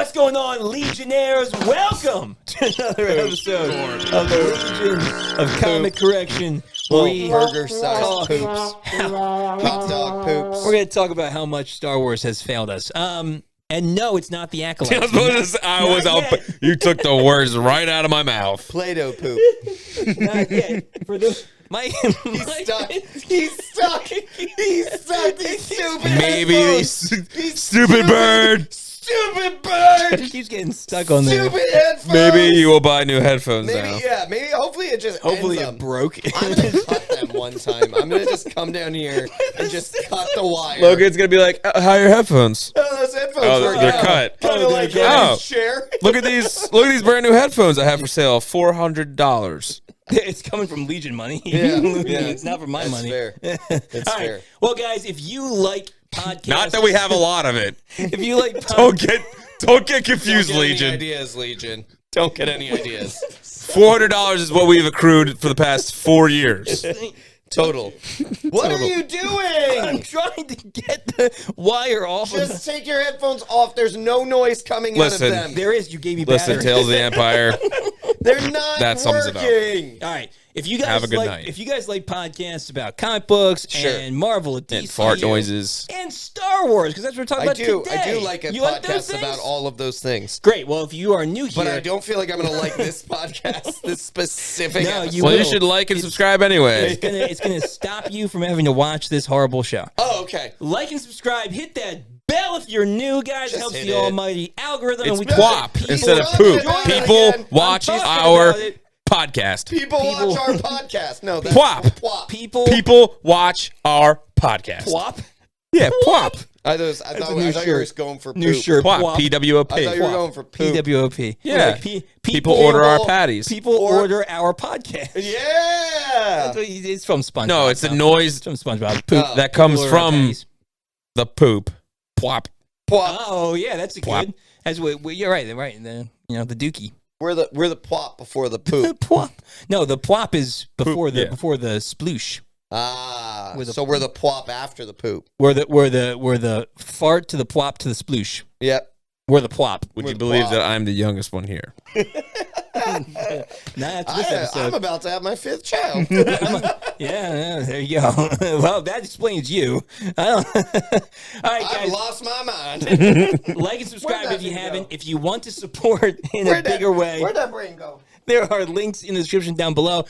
What's going on, Legionnaires? Welcome to another episode of the Legion of Comic Correction. Burger-sized poops. Hot dog poops. We're going to talk about how much Star Wars has failed us. And no, it's not the Acolyte. You took the words right out of my mouth. Play-Doh poop. Not yet. For the, He's stuck. He's stuck. He's stuck. These stupid Maybe headphones. these stupid bird. Stupid bird. He keeps getting stuck on there. Stupid headphones. Maybe you will buy new headphones now. Maybe, yeah. Maybe, hopefully it just Hopefully ends it them. broke. I'm going to cut them one time. I'm going to just come down here and just cut the wire. Logan's going to be like, how are your headphones? Oh, those headphones Oh, work they're out. cut. Kind of like Oh. a chair. Look at these brand new headphones I have for sale. $400. It's coming from Legion money. Yeah. It's not from my That's money. fair. That's All right. fair. Well, guys, if you like podcasts, Not that we have a lot of it. if you like Don't get confused, Don't get Legion. any ideas, Legion. Don't get any ideas. $400 is what we've accrued for the past 4 years. Total. What are you I'm doing? trying to get the wire off of Just take your headphones off. There's no noise coming Listen. out of them. There is. You gave me Listen, battery. Tales of the Empire. They're not That sums it up. working. All right. If you guys Have a good like, night. if you guys like podcasts about comic books Sure. and Marvel and And DC fart noises. and Star Wars, because that's what we're talking I about do. today. I do like a You like those podcast things? about all of those things. Great. Well, if you are new here, But I don't feel like I'm going to like this podcast, this specific No, episode. you Well, you will. should like and subscribe anyway. it's gonna stop you from having to watch this horrible show. Oh, okay. Like and subscribe. Hit that bell if you're new, guys. Just Helps hit the it. almighty algorithm. It's and we PWOP people instead of Run poop. it back People again. watch I'm talking our about it. podcast. People People- watch our podcast. No, that's PWOP. PWOP. People watch our podcast. PWOP. Yeah, PWOP. I thought a new you were shirt. going for New poop. shirt. PWOP. PWOP. I thought you PWOP. were going for poop. PWOP. Yeah. Like, People order our patties. People order our podcast. Yeah. It's from SpongeBob. No, it's the noise It's from SpongeBob. Poop. Oh. that comes People order our from patties. the poop. PWOP. PWOP. Oh yeah, that's a Plop. good. That's what you're right. Right. The the Dookie. We're the PWOP before the poop. Plop. No, the plop is before yeah. the sploosh. Ah, We're the- so we're the PWOP after the poop. We're the fart to the plop to the sploosh. Yep. We're the plop. Would We're you the believe PWOP. that I'm the youngest one here? Nah, that's this I'm episode. about to have my 5th child. Yeah, there you go. Well, that explains you. I don't. All right, I've guys. lost my mind. Like and subscribe Where'd if you that haven't. go? If you want to support in a Where'd that- bigger way, Where'd that brain go? there are links in the description down below.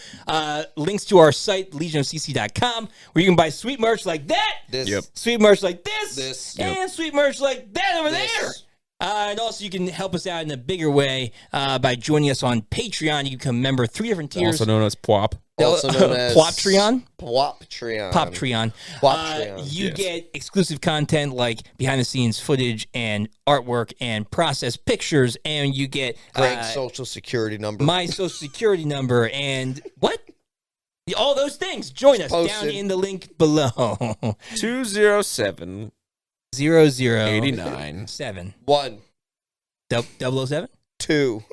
Links to our site, legionofcc.com, where you can buy sweet merch like that, This. Yep. sweet merch like this, This. and sweet merch like that over This. there. And also, you can help us out in a bigger way by joining us on Patreon. You can become a member, 3 different tiers. Also known as PWOP. Also known as Ploptreon. Ploptreon. Poptreon. Poptreon, You yes. get exclusive content like behind the scenes footage and artwork and process pictures, and you get Greg's social security number. my social security number and what? All those things. Join us down Posted. in the link below. 207 0089 89. 1, 007? 2,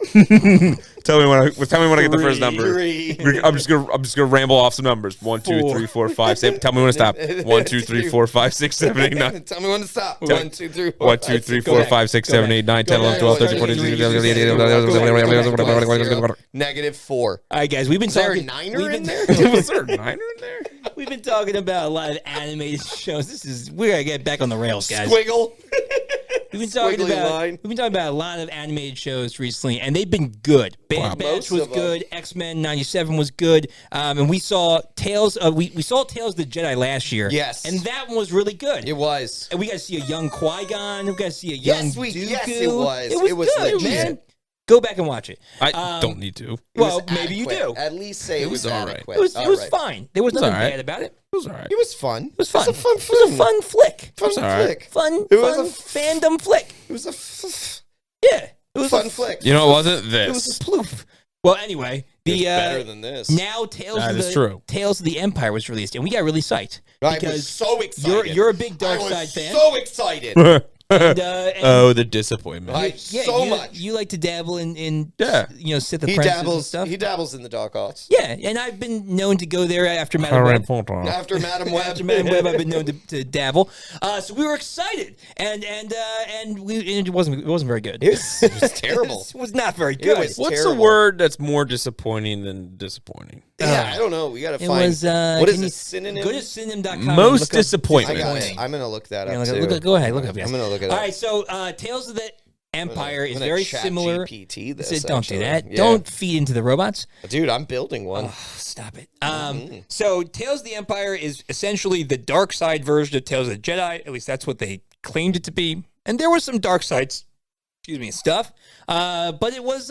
Tell me when I get the first number. 3. I'm just gonna ramble off some numbers. 1, 2, 3, 4, 5, 6. Tell me when to stop. 1, 2, 3, 4, 5, 6, 7, 8, 9. Tell me when to stop. 1, 2, 3, 4, 1, 2, 3, 4, 5, 6, 7, 8, 9, 10, 11, 12, 13, 14, 15, 16, Negative 4. All right, guys, we've been Is there a talking. niner we've in been- there? Was there a 9er in there? We've been talking about a lot of animated shows. We gotta get back on the rails, guys. Squiggle. We've been talking Squiggly about line. we've been talking about a lot of animated shows recently, and they've been good. Bad Batch Most was of them. good. X-Men '97 was good, and we saw Tales of we saw Tales of the Jedi last year. Yes. and that one was really good. It was. And we got to see a young Qui-Gon. We got to see a young Yes, Dooku. it was. It was, It was good, legit. man. Go back and watch it. I don't need to. It Well, was maybe you adequate. do. At least say it was was all right. adequate. It was All right. fine. There was nothing all right. bad about it. It was alright. It was fun. It was fun. It was a fun It was a fun flick. Fun all right. flick. Fun. It was fun a fandom flick. It was a Yeah. It was fun a flick. You know, it wasn't It was this. a ploof. Well, anyway, It's the better than this. now Tales That of is the true. Tales of the Empire was released, and we got really psyched I was because so excited. you're a big Dark I was Side fan. so excited. Oh, the disappointment. So much. You like to dabble in Yeah. Sith apprentices and stuff. He dabbles in the dark arts. Yeah, and I've been known to go there after Madam Web. After Madam Web. After Madam Web, I've been known to dabble. So we were excited, and it wasn't very good. It was terrible. It was not very good. was What's terrible. a word that's more disappointing than disappointing? Yeah, I don't know. We got to It find. was what is a synonym? Go to synonym.com. Most and look up disappointment. I got it. disappointing. I'm gonna look that Yeah, up look too. up, go ahead, look up. Yes. I'm gonna look it All up. right, so Tales of the Empire I'm is gonna very chat similar. GPT this, So don't actually. do that. Yeah. Don't feed into the robots. Dude, I'm building one. Stop it. So Tales of the Empire is essentially the dark side version of Tales of the Jedi. At least that's what they claimed it to be. And there was some dark sides, stuff. But it was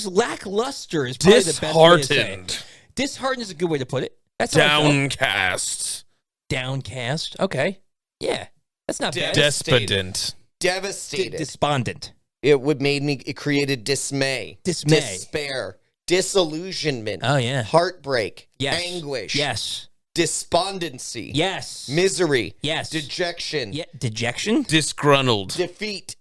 lackluster. Is probably the best way to say it. Disheartened. Disheartened is a good way to put it. That's how I felt. Downcast. Downcast. Okay. Yeah. That's not bad. Despondent. Devastated. Despondent. It created dismay. Dismay. Despair. Disillusionment. Oh, yeah. Heartbreak. Yes. Anguish. Yes. Despondency. Yes. Misery. Yes. Dejection. Yeah. Dejection? Disgruntled. Defeat.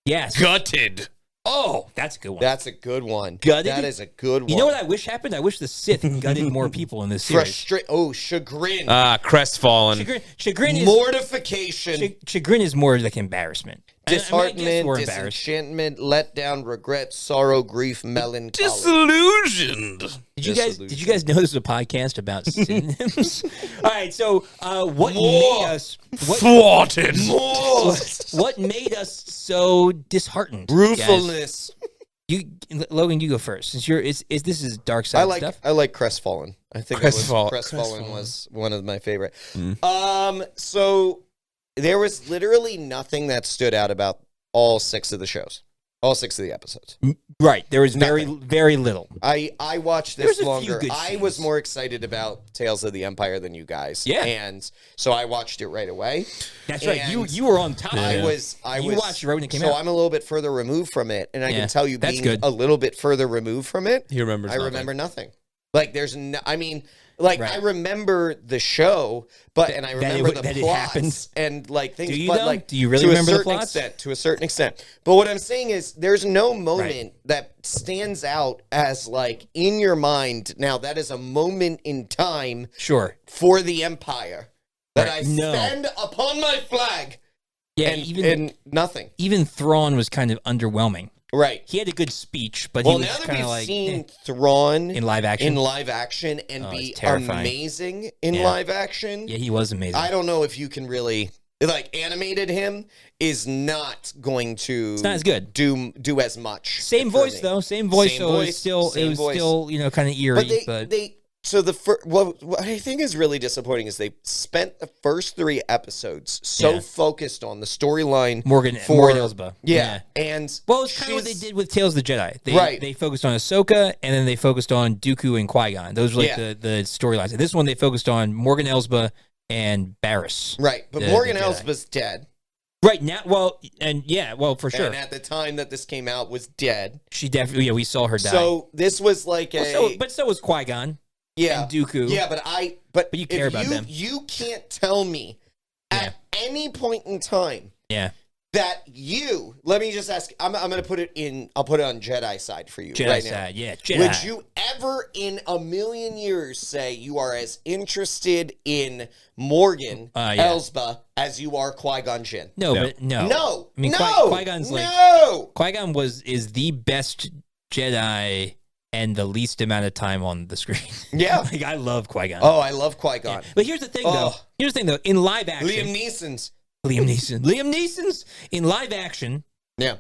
Yes. Gutted. Oh, that's a good one. That's a good one. Gutted? That is a good one. You know what I wish happened? I wish the Sith gutted more people in this series. Chagrin. Crestfallen. Chagrin is Mortification. chagrin is more like embarrassment. Disheartenment, more embarrassed. disenchantment, letdown, regret, sorrow, grief, melancholy. Disillusioned. Did you guys know this was a podcast about synonyms? All right, so what made us Thwarted. what made us so disheartened? Ruefulness. Logan, you go first. Since this is dark side stuff. I like crestfallen. I think crestfallen was one of my favorite. So there was literally nothing that stood out about all 6 of the shows. All 6 of the episodes. Right. There was very little. I watched There's this a few longer. good I scenes. was more excited about Tales of the Empire than you guys. Yeah. And so I watched it right away. That's right. And You were on top. I You was watched it right when it came so out. I'm a little bit further removed from it, and I Yeah, can tell you that's being good. a little bit further removed from it. He remembers I nothing. remember nothing. Like there's no, I mean, like Right. I remember the show, and I remember the that it plots happened. and like things. Do you but though? like Do you really to remember a the certain plots? extent? To a certain extent. But what I'm saying is, there's no moment that stands out as like in your mind. Now that is a moment in time Sure. for the Empire that Right. I No. stand upon my flag. Yeah. And nothing. Even Thrawn was kind of underwhelming. Right. He had a good speech, but Well, he was now that kind we've of like seen Thrawn in live action. and Oh, be it's terrifying. amazing in Yeah. live action, Yeah, he was amazing. I don't know if you can really like animated him is not going to. It's not as good. Do as much. Same for voice me. though. Same voice. Same So voice, it same was voice. still kind of eerie. But they so the first what I think is really disappointing is they spent the first 3 episodes so Yeah. focused on the storyline Morgan for Elsbeth. Yeah, and Well, it's kind of what they she's- did with Tales of the Jedi. Right. They focused on Ahsoka, and then they focused on Dooku and Qui-Gon. Those were like Yeah. the storylines. And this one, they focused on Morgan Elsbeth and Barriss. Right, but the Morgan Jedi. Elsbeth's dead. Right now, for sure. And at the time that this came out was dead. She definitely, we saw her die. So this was like but so was Qui-Gon yeah, and Dooku. Yeah, but you care if about them. You can't tell me at any point in time Yeah. that you. Let me just ask. I'm going to put it in. I'll put it on Jedi side for you Jedi right now. side, yeah. Jedi. Would you ever in a million years say you are as interested in Morgan Elsbeth as you are Qui-Gon Jinn? No, No. but no. No. I mean, no. Qui-Gon's like no. Qui-Gon is the best Jedi and the least amount of time on the screen. Yeah. Like, I love Qui-Gon. Oh, I love Qui-Gon. Yeah. But here's the thing, though. Oh. Here's the thing, though. In live action, Liam Neeson's. Liam Neeson's in live action. Yeah.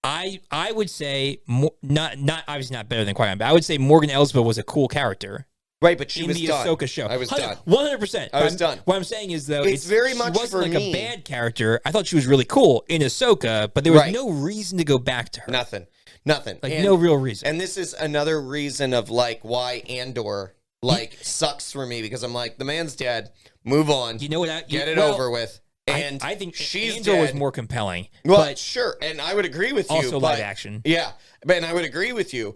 I would say not obviously not better than Qui-Gon, but I would say Morgan Elsbeth was a cool character. Right, but she in was the done. Ahsoka show. I was done. 100%. I was done. What I'm saying is, though, It's very much she wasn't for like me. a bad character. I thought she was really cool in Ahsoka, but there was Right. no reason to go back to her. Nothing. Like, no real reason. And this is another reason of like why Andor like sucks for me because I'm like the man's dead. Move on. You know what? Get it over with. And I think she's Andor was dead. more compelling. Well, but sure, and I would agree with you. also but, live action. Yeah, and I would agree with you.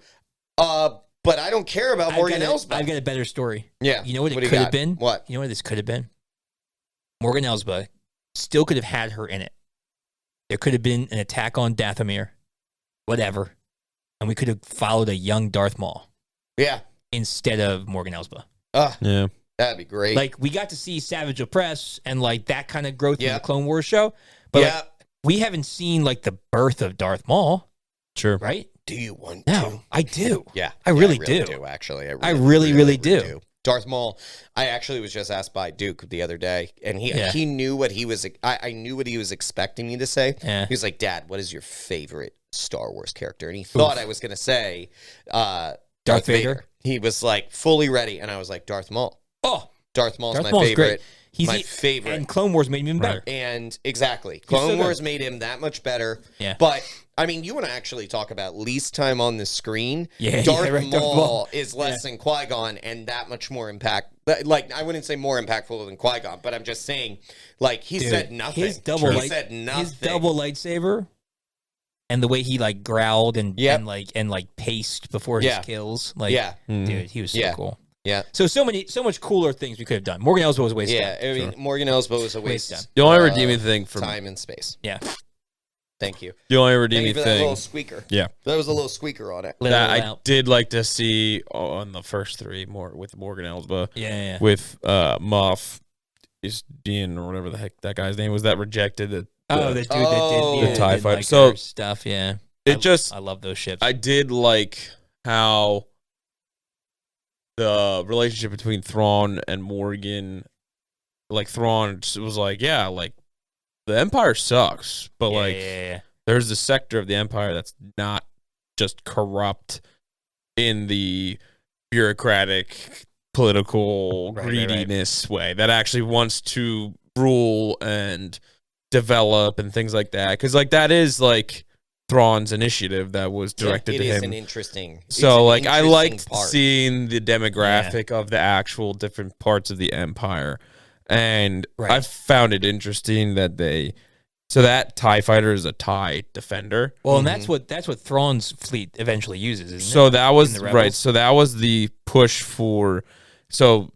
But I don't care about Morgan Elsbeth. I've got a better story. Yeah. You know what do it you could have got? been? What? You know what this could have been? Morgan Elsbeth still could have had her in it. There could have been an attack on Dathomir, whatever, and we could have followed a young Darth Maul. Yeah. Instead of Morgan Elsbeth. Yeah. That'd be great. Like, we got to see Savage Opress and, like, that kind of growth in the Clone Wars show. But like, we haven't seen, like, the birth of Darth Maul. Sure. Right? Do you want to? I do. Yeah. I really do. Actually. I really do. Darth Maul, I actually was just asked by Duke the other day, and he knew what he was, I knew what he was expecting me to say. Yeah. He was like, Dad, what is your favorite Star Wars character? And he thought I was going to say Darth Vader. He was like fully ready, and I was like, Darth Maul. Oh, Darth Maul's my favorite. Great. He's my favorite. And Clone Wars made him even better. And exactly. Clone Wars made him that much better. Yeah. But, I mean, you want to actually talk about least time on the screen. Yeah, Darth Maul is less than Qui-Gon and that much more impact. Like, I wouldn't say more impactful than Qui-Gon, but I'm just saying, like, he said nothing. His double lightsaber and the way he, like, growled and paced before his kills. Like, dude, he was so cool. Yeah. So much cooler things we could have done. Morgan Elsbeth was a waste of time. Yeah, I mean, Morgan Elsbeth was a waste of the only redeeming thing for time and space. Yeah. Thank you. The only redeeming thing. That little squeaker. Yeah. There was a little squeaker on it. That I did like to see on the first three more with Morgan Elsbeth. Yeah. With Moff is being or whatever the heck that guy's name was that rejected the dude that did the TIE fighter. Like so stuff, yeah. I love those ships. I did like how the relationship between Thrawn and Morgan, like Thrawn was like, yeah, like the Empire sucks, but there's a sector of the Empire that's not just corrupt in the bureaucratic, political greediness way that actually wants to rule and develop and things like that. Because like that is like Thrawn's initiative that was directed to him. It is an interesting. So like I liked seeing the demographic of the actual different parts of the Empire, and I found it interesting that that TIE fighter is a TIE defender. Well, and that's what Thrawn's fleet eventually uses. Isn't so it? That was right. So that was the push for. So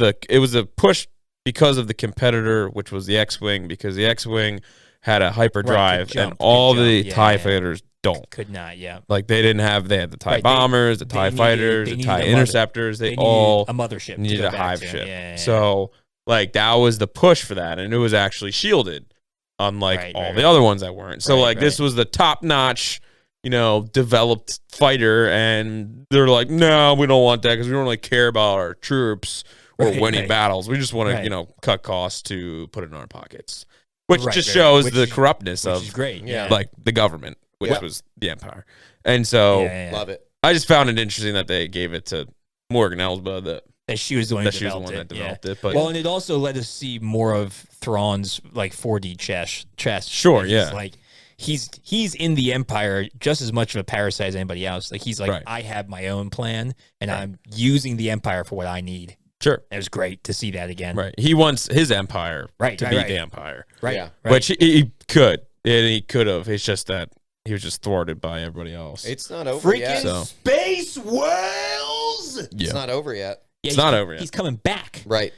it was a push because of the competitor, which was the X-wing, because the X-wing had a hyperdrive, and all the TIE fighters don't. Could not, Like, they had the TIE bombers, the TIE fighters, the TIE interceptors. They all a mothership needed a hive ship. So, like, that was the push for that, and it was actually shielded, unlike all the other ones that weren't. So, this was the top-notch, developed fighter, and they're like, no, we don't want that because we don't really care about our troops or winning battles. We just want to, cut costs to put it in our pockets. Which just shows the corruptness of like the government, which was the Empire. And so love it. I just found it interesting that they gave it to Morgan Elsbeth that she was the one that developed it. But and it also let us see more of Thrawn's like 4D chess. Sure, like he's in the Empire just as much of a parasite as anybody else. Like he's like, I have my own plan and I'm using the Empire for what I need. Sure. It was great to see that again. Right. He wants his empire to be the Empire. Right. Yeah. Which he could. And he could have. It's just that he was just thwarted by everybody else. It's not over yet. Space Whales! Yeah. It's not over yet. Yeah, it's not over yet. He's coming back. Right.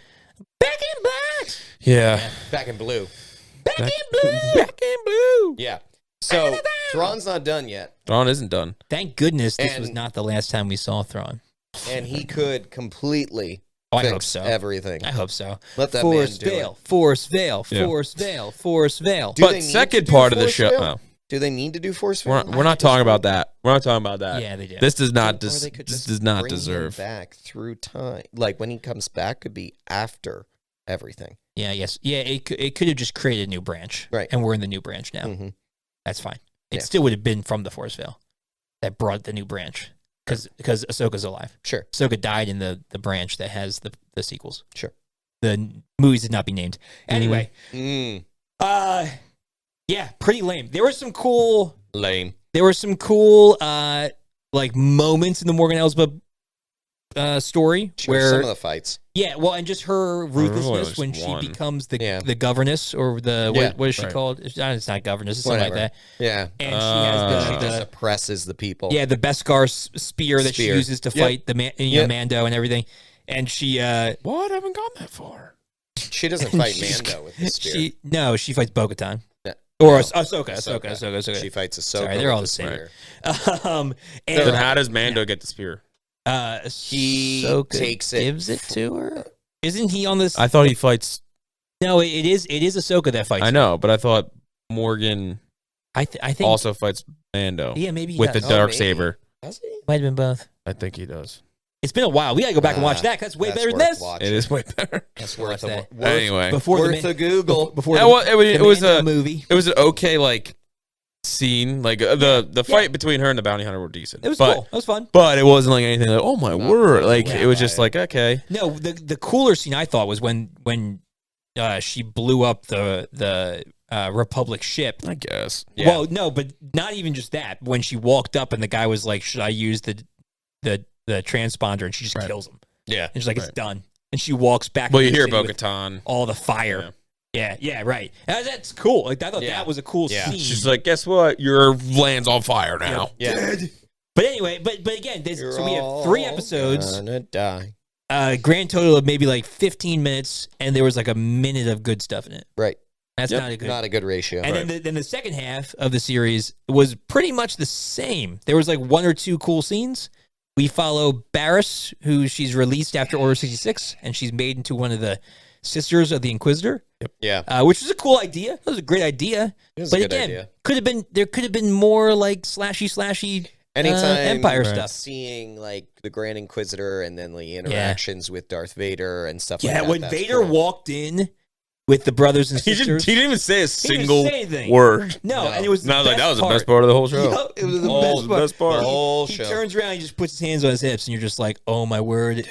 Back in black. Yeah. Back in blue. Back in blue. Back in blue. Yeah. So, Thrawn's not done yet. Thrawn isn't done. Thank goodness this was not the last time we saw Thrawn. And he could completely... I hope so. Everything. I hope so. Let that Force man do veil, it. Force veil, Force veil, Force veil. But second part of the show, do they need to do Force veil? We're not talking about that. We're not talking about that. Yeah, they do. This does not. This does not deserve him back through time. Like when he comes back, could be after everything. Yeah. Yes. Yeah. It could have just created a new branch. Right. And we're in the new branch now. Mm-hmm. That's fine. It still would have been from the Force veil that brought the new branch. Because Ahsoka's alive. Sure. Ahsoka died in the branch that has the sequels. Sure. The movies did not be named. Anyway. Yeah, pretty lame. There were some cool... There were some cool, like, moments in the Morgan Elsbeth story. Where some of the fights. Yeah, well, and just her ruthlessness when she becomes the governess, or what is she called? It's not governess, it's something like that. Yeah. And she has she just oppresses the people. Yeah, the Beskar spear that she uses to fight the Mando and everything. And she what? I haven't gone that far. She doesn't fight Mando with the spear. She fights Bo-Katan. Yeah. Or Ahsoka. She fights Ahsoka. Sorry, they're all the same. And then how does Mando get the spear? He takes it, gives it to her. Isn't he on this? I thought he fights. No, it is Ahsoka that fights. I know, but I thought Morgan. I think also fights Mando. Yeah, maybe he with does. the dark saber. Does he? Might have been both. I think he does. It's been a while. We gotta go back and watch that. That's way better than this. It is way better. That's worth that. Anyway, worth a Google. Before it was a movie. It was an okay scene. Like the fight between her and the bounty hunter were decent. It was cool. It was fun. But it wasn't like anything like, oh my word. Like it was just like, okay. No, the cooler scene I thought was when she blew up the Republic ship. I guess. Yeah. Well, no, but not even just that. When she walked up and the guy was like, "Should I use the transponder?" and she just kills him. Yeah. And she's like, "It's done." And she walks back. Well, you hear Bo-Katan. All the fire. Yeah, right. That's cool. Like I thought that was a cool scene. She's like, "Guess what? Your land's on fire now." Yeah. But anyway, but again, so we have 3 episodes. Gonna die. Grand total of maybe like 15 minutes, and there was like a minute of good stuff in it. Right. That's not a good ratio. And then the second half of the series was pretty much the same. There was like 1 or 2 cool scenes. We follow Barriss, who she's released after Order 66, and she's made into one of the sisters of the Inquisitor. Yep. Yeah. Which was a cool idea. That was a great idea. But again, there could have been more like slashy anytime Empire stuff. Seeing like the Grand Inquisitor and then the interactions with Darth Vader and stuff like that. Yeah, when Vader walked in with the brothers and sisters. He didn't even say a single word. No, and it was that was the best part of the whole show. Yep, it was the best part. The whole he show. Turns around, he just puts his hands on his hips, and you're just like, oh my word,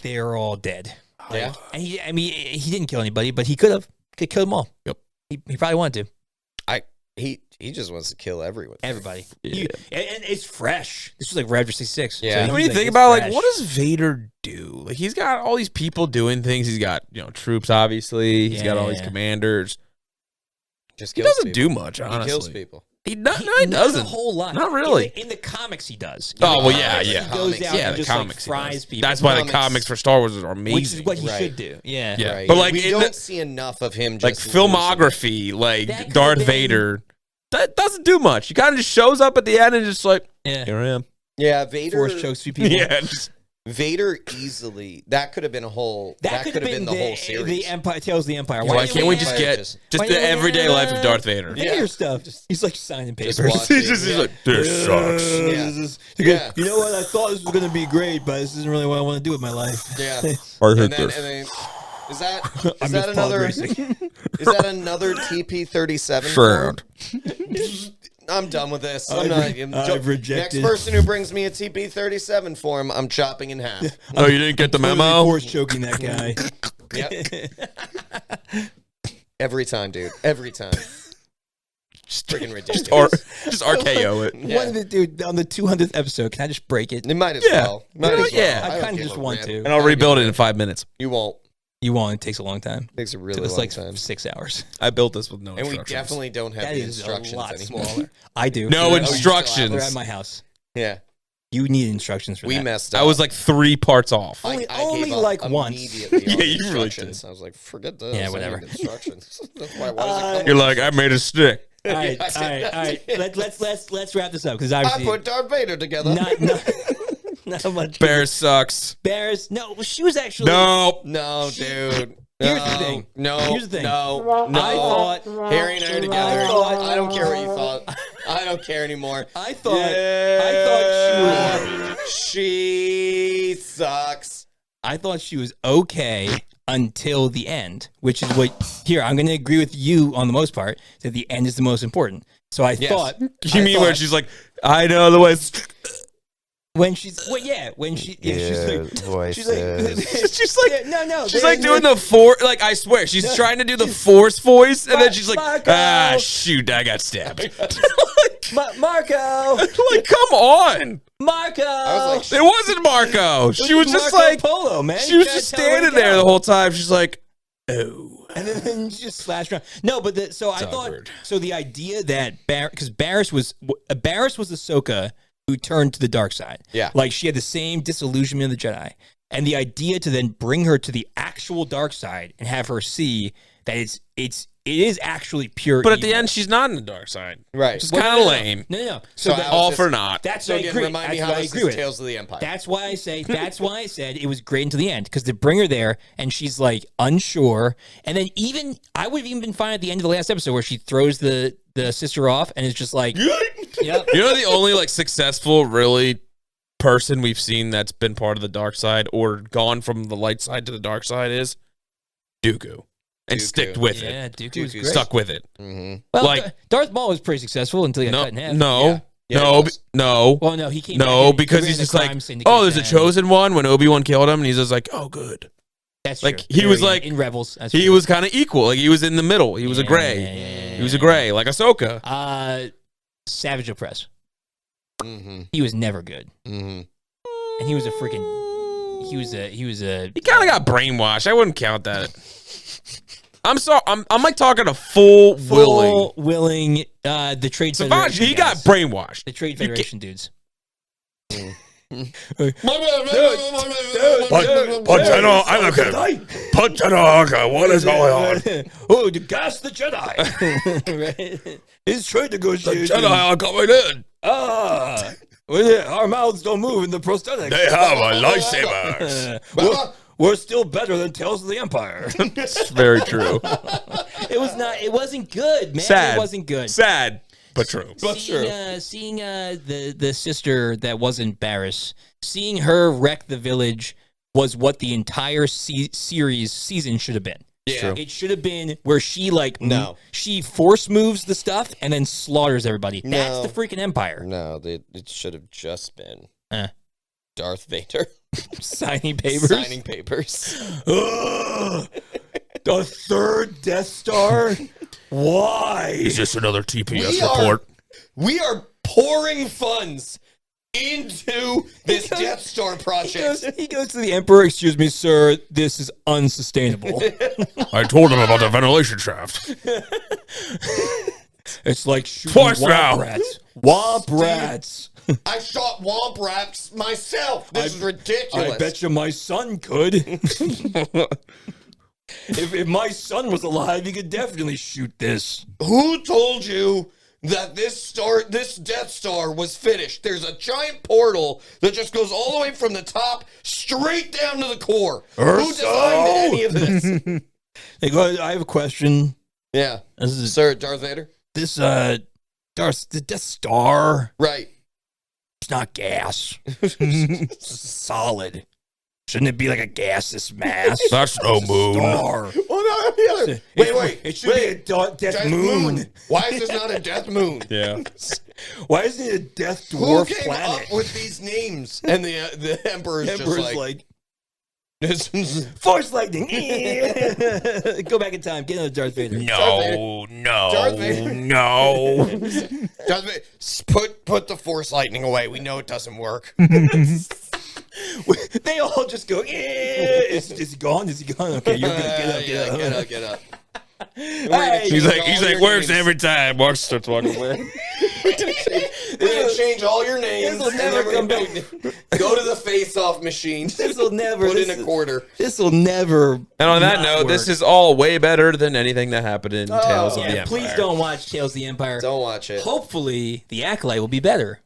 they're all dead. Yeah. And he didn't kill anybody, but he could have. Could kill them all. Yep. He probably wanted to. He just wants to kill everyone. Everybody. Yeah. And it's fresh. This was like Raptor 66. Yeah. So when you think about like, what does Vader do? Like he's got all these people doing things. He's got troops. Obviously, he's got all these commanders. He doesn't do much. Honestly, he kills people. He doesn't a whole lot. Not really. In the comics, he does. Oh well, yeah. He goes out and the just comics fries people. That's why the comics for Star Wars are amazing. Which is what he should do. Yeah. Right. But like, we don't see enough of him. Like just filmography, like Darth Vader. That doesn't do much. He kind of just shows up at the end and just like, here I am. Yeah, Vader. Force chokes people. Yeah. Vader easily. That could have been a whole. That could have been the whole series. The Empire Tales of the Empire. Why can't we just get the everyday life of Darth Vader? Vader stuff. He's like signing papers. He's like, this sucks. Yeah. You know what? I thought this was going to be great, but this isn't really what I want to do with my life. Yeah. I hate this. And then, is that another TP-37? Sure. I'm done with this. I've rejected. Next person who brings me a TP-37 form, I'm chopping in half. Oh, you didn't get the memo? Force choking that guy. Yep. Every time, dude. Every time. Freaking ridiculous. Just RKO it. Yeah. One of the dude on the 200th episode. Can I just break it? It might as well. I kind of just want to. And I'll rebuild it in 5 minutes. You won't. You won't. It takes a long time. It takes a really long time. 6 hours. I built this with no and instructions. We definitely don't have the instructions anymore. I do. No instructions. They're at my house. Yeah. You need instructions for that. We messed up. I was like 3 parts off. Only like once. Yeah, you really did. I was like, forget this. Yeah, whatever. Instructions. That's why. Why does it come You're like, I made a stick. All right. Let's wrap this up because obviously I put Darth Vader together. Not much. Bears sucks. Bears. No, she was actually. No, dude. Here's the thing. Here's the thing. I thought Harry and I are together. I don't care what you thought. I don't care anymore. I thought she sucks. I thought she was okay until the end, which is what here I'm going to agree with you on the most part that the end is the most important. So I thought you mean where she's like, I know the way. When she's like doing the force. Like I swear, she's trying to do the force voice, and then she's like, Marco. Shoot, I got stabbed. Marco, like come on, Marco. It wasn't Marco. She was just like Polo, man. She was just standing there the whole time. She's like, oh. And then she just slashed around. No, but I thought weird. So the idea that because Barriss was Ahsoka who turned to the dark side. Yeah. Like she had the same disillusionment of the Jedi. And the idea to then bring her to the actual dark side and have her see that it's is actually pure. But at evil. the end, she's not in the dark side. Right. It's kind of lame. No. So all for naught. That's So what I again, agree. remind me That's how what I is agree this with. Tales of the Empire? That's why I say. That's why I said it was great until the end because they bring her there and she's like unsure, and then even I would have even been fine at the end of the last episode where she throws the sister off and it's just like, yep. You know, the only like successful really person we've seen that's been part of the dark side or gone from the light side to the dark side is Dooku. And sticked with it. Yeah, Dooku was great. Stuck with it. Mm-hmm. Well, like Darth Maul was pretty successful until he got cut in half. No. Well, no, he came. No, back because he's just like, oh, there's a chosen one. When Obi-Wan killed him, and he's just like, oh, good. That's like true. he was like in Rebels. He was kind of equal. Like he was in the middle. He was a gray. He was a gray, like Ahsoka. Savage Opress. Mm-hmm. He was never good, Mm-hmm. and he was a freaking. He was a. He kind of got brainwashed. I wouldn't count that. I'm sorry. I'm like talking a full willing. The Trade Savage, Federation. he got brainwashed. The Trade Federation dudes. But what is going on? Oh, to gas the Jedi. Right? It's trade negotiations. The Jedi are coming in. Our mouths don't move in the prosthetics. They have a lightsaber. We're still better than Tales of the Empire. It's very true. It wasn't good, man. Sad. It wasn't good. Sad, but true. Seeing the sister that wasn't Barriss, seeing her wreck the village was what the entire season should have been. Yeah. It should have been where she she force moves the stuff and then slaughters everybody. No. That's the freaking Empire. No, it should have just been Darth Vader signing papers. Signing papers. The third Death Star. Why? Is this another TPS report? We are pouring funds into this Death Star project. He goes to the Emperor. Excuse me, sir. This is unsustainable. I told him about the ventilation shaft. It's like shooting womp rats. Womp rats. I shot womp rats myself. This is ridiculous. I bet you my son could. If my son was alive, he could definitely shoot this. Who told you that this Death Star was finished? There's a giant portal that just goes all the way from the top straight down to the core. Who designed any of this? Hey, guys, I have a question. Yeah. Sir, Darth Vader? The Death Star. Right. It's not gas. It's solid. Shouldn't it be like a gaseous mass? That's no moon. Star. Oh, no, wait. It should be a death moon. Why is this not a death moon? Yeah. Why isn't it a death dwarf Who came planet? up with these names? And the Emperor's just like Force lightning. Go back in time. Get another Darth Vader. Darth Vader. Put the Force lightning away. We know it doesn't work. They all just go, is he gone? Is he gone? Okay, you're good. Get up. Hey, he's like, works every time. Mark starts walking away. We're gonna change all your names. This will never come back. Go to the face-off machine. This will never. Put in a quarter. This will never. And on that note, this is all way better than anything that happened in Tales of the Empire. Please don't watch Tales of the Empire. Don't watch it. Hopefully, the Acolyte will be better.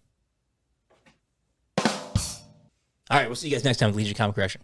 All right, we'll see you guys next time with Legion Comic Correction.